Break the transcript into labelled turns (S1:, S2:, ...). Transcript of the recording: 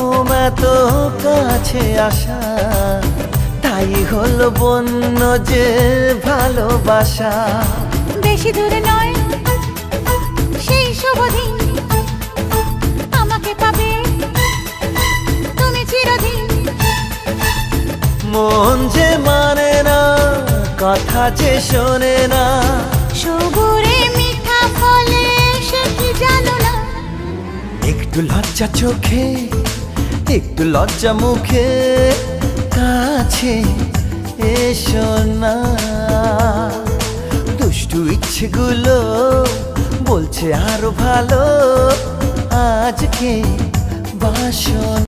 S1: ঘুম এত কাছে আসা, তাই হলো বন্য যে ভালোবাসা।
S2: বেশি দূরে নয় সেই শুভ দিন, আমাকে পাবে তুমি চিরদিন।
S1: মন যে মানে না, কথা যে শোনে না,
S2: সবুরে মিঠা ফলে সে কি জানো না।
S1: একটু লজ্জা চোখে, একটু লজ্জা মুখে, কাছে এসো না। দুষ্টু ইচ্ছেগুলো বলছে আরো ভালো, আজকে বাসো।